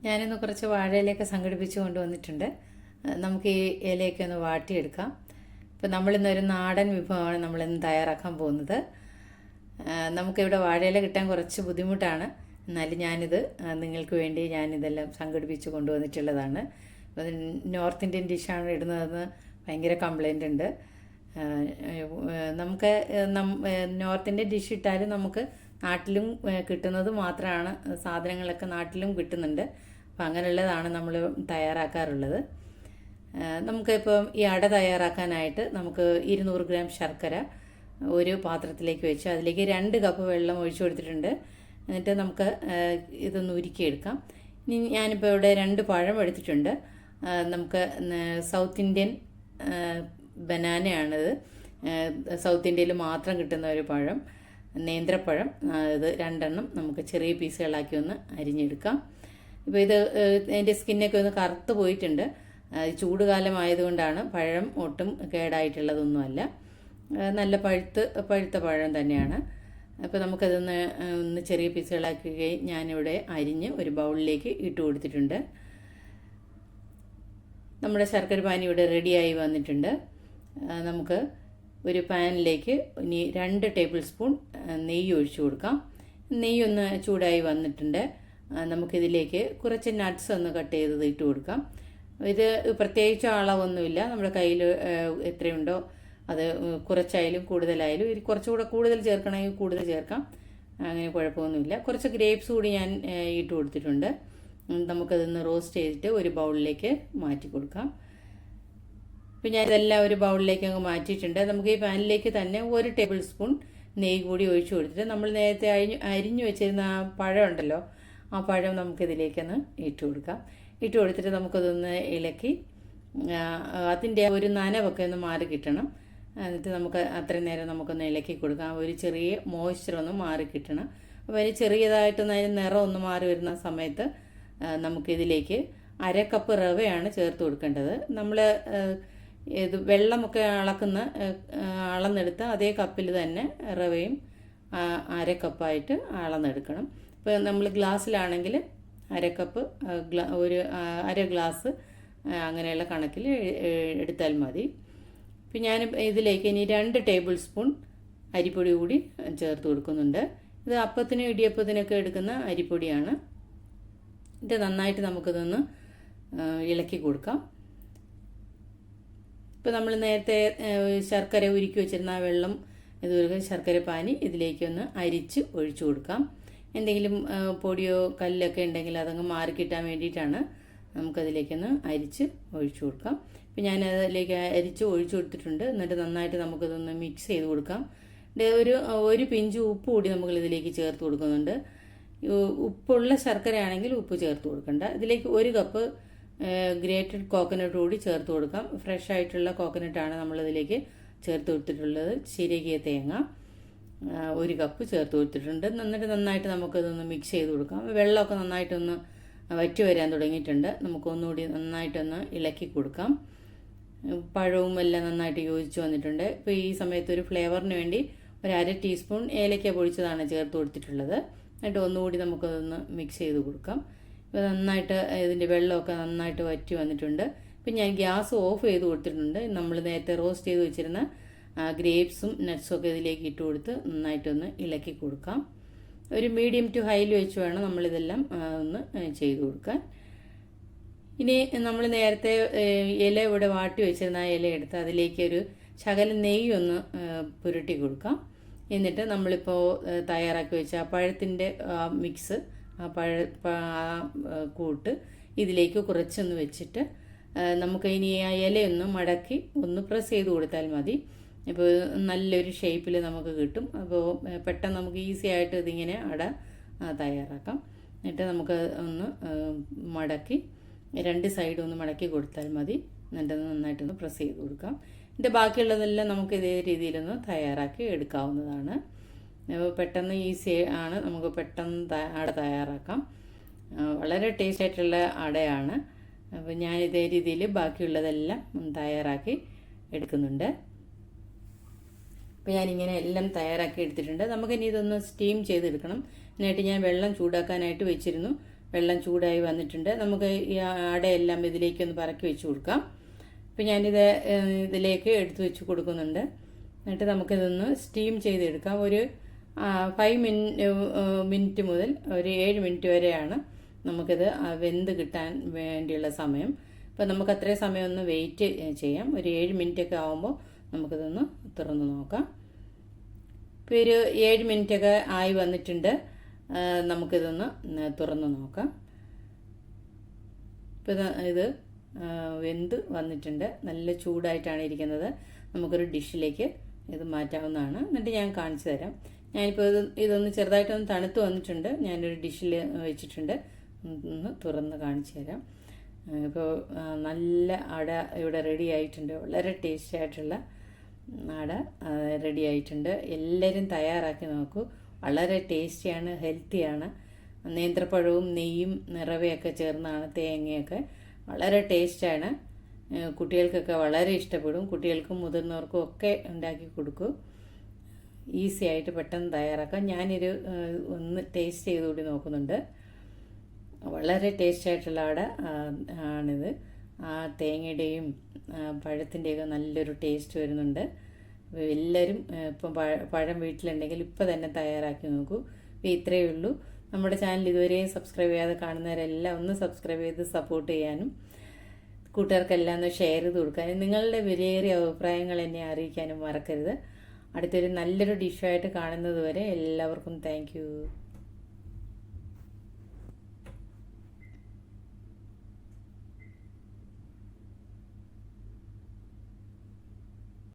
ഞാനിന്ന് കുറച്ച് വാഴയിലയൊക്കെ സംഘടിപ്പിച്ച് കൊണ്ടുവന്നിട്ടുണ്ട്. നമുക്ക് ഈ ഇലയൊക്കെ ഒന്ന് വാട്ടിയെടുക്കാം. ഇപ്പോൾ നമ്മളിന്നൊരു നാടൻ വിഭവമാണ് നമ്മളിന്ന് തയ്യാറാക്കാൻ പോകുന്നത്. നമുക്കിവിടെ വാഴയില കിട്ടാൻ കുറച്ച് ബുദ്ധിമുട്ടാണ്. എന്നാലും ഞാനിത് നിങ്ങൾക്ക് വേണ്ടി ഞാനിതെല്ലാം സംഘടിപ്പിച്ച് കൊണ്ടുവന്നിട്ടുള്ളതാണ്. നോർത്ത് ഇന്ത്യൻ ഡിഷാണ് ഇടുന്നതെന്ന് ഭയങ്കര കംപ്ലൈൻ്റ് ഉണ്ട്. നമുക്ക് നോർത്ത് ഇന്ത്യൻ ഡിഷ് ഇട്ടാലും നമുക്ക് നാട്ടിലും കിട്ടുന്നത് മാത്രമാണ്, സാധനങ്ങളൊക്കെ നാട്ടിലും കിട്ടുന്നുണ്ട്. അപ്പം അങ്ങനെയുള്ളതാണ് നമ്മൾ തയ്യാറാക്കാറുള്ളത്. നമുക്കിപ്പം ഈ അട തയ്യാറാക്കാനായിട്ട് നമുക്ക് 200 ഗ്രാം ശർക്കര ഒരു പാത്രത്തിലേക്ക് വെച്ച് അതിലേക്ക് 2 കപ്പ് വെള്ളം ഒഴിച്ചു കൊടുത്തിട്ടുണ്ട്. എന്നിട്ട് നമുക്ക് ഇതൊന്ന് ഉരുക്കിയെടുക്കാം. ഇനി ഞാനിപ്പോൾ ഇവിടെ 2 പഴം എടുത്തിട്ടുണ്ട്. നമുക്ക് സൗത്ത് ഇന്ത്യൻ ബനാനയാണിത്. സൗത്ത് ഇന്ത്യയിൽ മാത്രം കിട്ടുന്ന ഒരു പഴം, നേന്ത്രപ്പഴം. ഇത് 2 എണ്ണം നമുക്ക് ചെറിയ പീസുകളാക്കി ഒന്ന് അരിഞ്ഞെടുക്കാം. ഇപ്പോൾ ഇത് അതിൻ്റെ സ്കിന്നൊക്കെ ഒന്ന് കറുത്ത് പോയിട്ടുണ്ട്. ചൂടുകാലമായതുകൊണ്ടാണ്. പഴം ഒട്ടും കേടായിട്ടുള്ളതൊന്നുമല്ല, നല്ല പഴുത്ത പഴം തന്നെയാണ്. അപ്പോൾ നമുക്കതൊന്ന് ചെറിയ പീസുകളാക്കി ഞാനിവിടെ അരിഞ്ഞ് ഒരു ബൗളിലേക്ക് ഇട്ട് കൊടുത്തിട്ടുണ്ട്. നമ്മുടെ ശർക്കര പാനി ഇവിടെ റെഡിയായി വന്നിട്ടുണ്ട്. നമുക്ക് ഒരു പാനിലേക്ക് ഇനി 2 ടേബിൾ സ്പൂൺ നെയ്യ് ഒഴിച്ചു കൊടുക്കാം. നെയ്യൊന്ന് ചൂടായി വന്നിട്ടുണ്ട്. നമുക്കിതിലേക്ക് കുറച്ച് നട്ട്സ് ഒന്ന് കട്ട് ചെയ്തത് ഇട്ട് കൊടുക്കാം. ഇത് പ്രത്യേകിച്ച് അളവൊന്നുമില്ല, നമ്മുടെ കയ്യിൽ എത്രയുണ്ടോ അത് കുറച്ചായാലും കൂടുതലായാലും. ഇത് കുറച്ചുകൂടെ കൂടുതൽ ചേർക്കണമെങ്കിൽ കൂടുതൽ ചേർക്കാം, അങ്ങനെ കുഴപ്പമൊന്നുമില്ല. കുറച്ച് ഗ്രേപ്സ് കൂടി ഞാൻ ഇട്ട് കൊടുത്തിട്ടുണ്ട്. നമുക്കതൊന്ന് റോസ്റ്റ് ചെയ്തിട്ട് ഒരു ബൗളിലേക്ക് മാറ്റി കൊടുക്കാം. ഇപ്പം ഞാൻ ഇതെല്ലാം ഒരു ബൗളിലേക്ക് അങ്ങ് മാറ്റിയിട്ടുണ്ട്. നമുക്ക് ഈ പാനിലേക്ക് തന്നെ 1 ടേബിൾ സ്പൂൺ നെയ്യ് കൂടി ഒഴിച്ചു കൊടുത്തിട്ട് നമ്മൾ നേരത്തെ അരിഞ്ഞു വെച്ചിരുന്ന ആ പഴം ഉണ്ടല്ലോ, ആ പഴം നമുക്കിതിലേക്കൊന്ന് ഇട്ട് കൊടുക്കാം. ഇട്ട് കൊടുത്തിട്ട് നമുക്കതൊന്ന് ഇളക്കി അതിൻ്റെ ഒരു നനവൊക്കെ ഒന്ന് മാറി കിട്ടണം. എന്നിട്ട് നമുക്ക് അത്രയും നേരം നമുക്കൊന്ന് ഇളക്കി കൊടുക്കാം. ഒരു ചെറിയ മോയ്സ്ചർ ഒന്ന് മാറി കിട്ടണം. അപ്പോൾ അതിന് ചെറിയതായിട്ടൊന്ന് അതിന് നിറം ഒന്ന് മാറി വരുന്ന സമയത്ത് നമുക്കിതിലേക്ക് 1/2 കപ്പ് റവയാണ് ചേർത്ത് കൊടുക്കേണ്ടത്. നമ്മൾ ഇത് വെള്ളമൊക്കെ അളന്നെടുത്ത് അതേ കപ്പിൽ തന്നെ റവയും 1/2 കപ്പായിട്ട് അളന്നെടുക്കണം. ഇപ്പോൾ നമ്മൾ ഗ്ലാസ്സിലാണെങ്കിൽ 1/2 കപ്പ്, ഒരു 1/2 ഗ്ലാസ് അങ്ങനെയുള്ള കണക്കിൽ എടുത്താൽ മതി. ഇപ്പം ഞാൻ ഇതിലേക്ക് ഇനി 2 ടേബിൾ സ്പൂൺ അരിപ്പൊടി കൂടി ചേർത്ത് കൊടുക്കുന്നുണ്ട്. ഇത് അപ്പത്തിനും ഇടിയപ്പത്തിനൊക്കെ എടുക്കുന്ന അരിപ്പൊടിയാണ്. ഇത് നന്നായിട്ട് നമുക്കിതൊന്ന് ഇളക്കി കൊടുക്കാം. ഇപ്പോൾ നമ്മൾ നേരത്തെ ശർക്കര ഉരുക്കി വെച്ചിരുന്ന ആ വെള്ളം, ഇതുപോലെ ശർക്കര പാനി ഇതിലേക്കൊന്ന് അരിച്ച് ഒഴിച്ചു കൊടുക്കാം. എന്തെങ്കിലും പൊടിയോ കല്ലൊക്കെ ഉണ്ടെങ്കിൽ അതങ്ങ് മാറിക്കിട്ടാൻ വേണ്ടിയിട്ടാണ് നമുക്കതിലേക്കൊന്ന് അരിച്ച് ഒഴിച്ചു കൊടുക്കാം. ഇപ്പം ഞാൻ അതിലേക്ക് അരിച്ച് ഒഴിച്ചു കൊടുത്തിട്ടുണ്ട്. എന്നിട്ട് നന്നായിട്ട് നമുക്കതൊന്ന് മിക്സ് ചെയ്ത് കൊടുക്കാം. ഒരു പിഞ്ച് ഉപ്പ് കൂടി നമുക്കിതിലേക്ക് ചേർത്ത് കൊടുക്കുന്നുണ്ട്. ഉപ്പുള്ള ശർക്കരയാണെങ്കിൽ ഉപ്പ് ചേർത്ത് കൊടുക്കണ്ട. ഇതിലേക്ക് 1 കപ്പ് ഗ്രേറ്റഡ് കോക്കനട്ട് കൂടി ചേർത്ത് കൊടുക്കാം. ഫ്രഷ് ആയിട്ടുള്ള കോക്കനട്ടാണ് നമ്മളിതിലേക്ക് ചേർത്ത് കൊടുത്തിട്ടുള്ളത്. ചിരകിയ തേങ്ങ 1 കപ്പ് ചേർത്ത് കൊടുത്തിട്ടുണ്ട്. എന്നിട്ട് നന്നായിട്ട് നമുക്കതൊന്ന് മിക്സ് ചെയ്ത് കൊടുക്കാം. വെള്ളമൊക്കെ നന്നായിട്ടൊന്ന് വറ്റി വരാൻ തുടങ്ങിയിട്ടുണ്ട്. നമുക്കൊന്നുകൂടി നന്നായിട്ടൊന്ന് ഇളക്കി കൊടുക്കാം. പഴവും എല്ലാം നന്നായിട്ട് യോജിച്ച് വന്നിട്ടുണ്ട്. ഇപ്പോൾ ഈ സമയത്ത് ഒരു ഫ്ലേവറിന് വേണ്ടി ഒരു 1/2 ടീസ്പൂൺ ഏലക്ക പൊടിച്ചതാണ് ചേർത്ത് കൊടുത്തിട്ടുള്ളത്. എന്നിട്ട് ഒന്നുകൂടി നമുക്കതൊന്ന് മിക്സ് ചെയ്ത് കൊടുക്കാം. ഇപ്പോൾ നന്നായിട്ട് ഇതിൻ്റെ വെള്ളമൊക്കെ നന്നായിട്ട് വറ്റി വന്നിട്ടുണ്ട്. ഇപ്പം ഞാൻ ഗ്യാസ് ഓഫ് ചെയ്ത് കൊടുത്തിട്ടുണ്ട്. നമ്മൾ നേരത്തെ റോസ്റ്റ് ചെയ്ത് വെച്ചിരുന്ന ഗ്രേപ്സും നട്ട്സും ഒക്കെ ഇതിലേക്ക് ഇട്ട് കൊടുത്ത് നന്നായിട്ടൊന്ന് ഇളക്കി കൊടുക്കാം. ഒരു മീഡിയം ടു ഹൈയിൽ വെച്ച് വേണം നമ്മളിതെല്ലാം ഒന്ന് ചെയ്ത് കൊടുക്കാൻ. ഇനി നമ്മൾ നേരത്തെ ഇല ഇവിടെ വാട്ടി വെച്ചിരുന്ന ആ ഇല എടുത്ത് അതിലേക്ക് ഒരു ശകലം നെയ്യൊന്ന് പുരട്ടി കൊടുക്കാം. എന്നിട്ട് നമ്മളിപ്പോൾ തയ്യാറാക്കി വെച്ച ആ പഴത്തിൻ്റെ മിക്സ്, ആ കൂട്ട് ഇതിലേക്ക് കുറച്ചൊന്ന് വെച്ചിട്ട് നമുക്ക് ഇനി ആ ഇലയൊന്ന് മടക്കി ഒന്ന് പ്രസ് ചെയ്ത് കൊടുത്താൽ മതി. ഇപ്പോൾ നല്ലൊരു ഷേപ്പിൽ നമുക്ക് കിട്ടും. അപ്പോൾ പെട്ടെന്ന് നമുക്ക് ഈസി ആയിട്ട് ഇതിങ്ങനെ അട തയ്യാറാക്കാം. എന്നിട്ട് നമുക്ക് ഒന്ന് മടക്കി 2 സൈഡും ഒന്ന് മടക്കി കൊടുത്താൽ മതി. എന്നിട്ട് നന്നായിട്ടൊന്ന് പ്രസ് ചെയ്ത് കൊടുക്കാം. ഇതിൻ്റെ ബാക്കിയുള്ളതെല്ലാം നമുക്ക് ഇതേ രീതിയിലൊന്ന് തയ്യാറാക്കി എടുക്കാവുന്നതാണ്. പെട്ടെന്ന് ഈസി ആണ്, നമുക്ക് പെട്ടെന്ന് അട തയ്യാറാക്കാം. വളരെ ടേസ്റ്റ് ആയിട്ടുള്ള അടയാണ്. അപ്പോൾ ഞാൻ ഇതേ രീതിയിൽ ബാക്കിയുള്ളതെല്ലാം തയ്യാറാക്കി എടുക്കുന്നുണ്ട്. അപ്പോൾ ഞാനിങ്ങനെ എല്ലാം തയ്യാറാക്കി എടുത്തിട്ടുണ്ട്. നമുക്കിനി ഇതൊന്ന് സ്റ്റീം ചെയ്തെടുക്കണം. എന്നിട്ട് ഞാൻ വെള്ളം ചൂടാക്കാനായിട്ട് വെച്ചിരുന്നു. വെള്ളം ചൂടായി വന്നിട്ടുണ്ട്. നമുക്ക് ഈ അടയെല്ലാം ഇതിലേക്കൊന്ന് പറക്കി വെച്ച് കൊടുക്കാം. ഇപ്പം ഞാനിത് ഇതിലേക്ക് എടുത്തു വെച്ച് കൊടുക്കുന്നുണ്ട്. എന്നിട്ട് നമുക്കിതൊന്ന് സ്റ്റീം ചെയ്തെടുക്കാം. ഒരു 5 മിനിറ്റ് മുതൽ ഒരു 7 മിനിറ്റ് വരെയാണ് നമുക്കിത് വെന്ത് കിട്ടാൻ വേണ്ടിയുള്ള സമയം. അപ്പോൾ നമുക്ക് അത്രയും സമയം ഒന്ന് വെയിറ്റ് ചെയ്യാം. ഒരു 7 മിനിറ്റൊക്കെ ആകുമ്പോൾ നമുക്കിതൊന്ന് തുറന്ന് നോക്കാം. ഇപ്പോൾ ഒരു 7 മിനിറ്റൊക്കെ ആയി വന്നിട്ടുണ്ട്. നമുക്കിതൊന്ന് തുറന്ന് നോക്കാം. ഇപ്പോൾ ഇത് വെന്ത് വന്നിട്ടുണ്ട്. നല്ല ചൂടായിട്ടാണ് ഇരിക്കുന്നത്. നമുക്കൊരു ഡിഷിലേക്ക് ഇത് മാറ്റാവുന്നതാണ്. എന്നിട്ട് ഞാൻ കാണിച്ചു തരാം. ഞാനിപ്പോൾ ഇതൊന്ന് ചെറുതായിട്ടൊന്ന് തണുത്ത് വന്നിട്ടുണ്ട്. ഞാനൊരു ഡിഷിൽ വെച്ചിട്ടുണ്ട്. ഒന്ന് തുറന്ന് കാണിച്ചു തരാം. ഇപ്പോൾ നല്ല അട ഇവിടെ റെഡി ആയിട്ടുണ്ട്. വളരെ ടേസ്റ്റി ആയിട്ടുള്ള അട റെഡി ആയിട്ടുണ്ട്. എല്ലാവരും തയ്യാറാക്കി നോക്കൂ. വളരെ ടേസ്റ്റിയാണ്, ഹെൽത്തിയാണ്. നേന്ത്രപ്പഴവും നെയ്യും റവയൊക്കെ ചേർന്നാണ്, തേങ്ങയൊക്കെ വളരെ ടേസ്റ്റാണ്. കുട്ടികൾക്കൊക്കെ വളരെ ഇഷ്ടപ്പെടും. കുട്ടികൾക്കും മുതിർന്നവർക്കും ഒക്കെ ഉണ്ടാക്കി കൊടുക്കൂ. ഈസി ആയിട്ട് പെട്ടെന്ന് തയ്യാറാക്കാം. ഞാനൊരു ഒന്ന് ടേസ്റ്റ് ചെയ്തുകൂടി നോക്കുന്നുണ്ട്. വളരെ ടേസ്റ്റ് ആയിട്ടുള്ള അട ആണിത്. ആ തേങ്ങയുടെയും പഴത്തിൻ്റെയൊക്കെ നല്ലൊരു ടേസ്റ്റ് വരുന്നുണ്ട്. എല്ലാവരും ഇപ്പം പഴം വീട്ടിലുണ്ടെങ്കിൽ ഇപ്പം തന്നെ തയ്യാറാക്കി നോക്കൂ. ഇത്രയേ ഉള്ളൂ. നമ്മുടെ ചാനൽ ഇതുവരെയും സബ്സ്ക്രൈബ് ചെയ്യാതെ കാണുന്നവരെല്ലാം ഒന്ന് സബ്സ്ക്രൈബ് ചെയ്ത് സപ്പോർട്ട് ചെയ്യാനും കൂട്ടുകാർക്കെല്ലാം ഒന്ന് ഷെയർ ചെയ്ത് കൊടുക്കാനും നിങ്ങളുടെ വിലയേറിയ അഭിപ്രായങ്ങൾ എന്നെ അറിയിക്കാനും മറക്കരുത്. അടുത്തൊരു നല്ലൊരു ഡിഷായിട്ട് കാണുന്നത് വരെ എല്ലാവർക്കും താങ്ക് യു.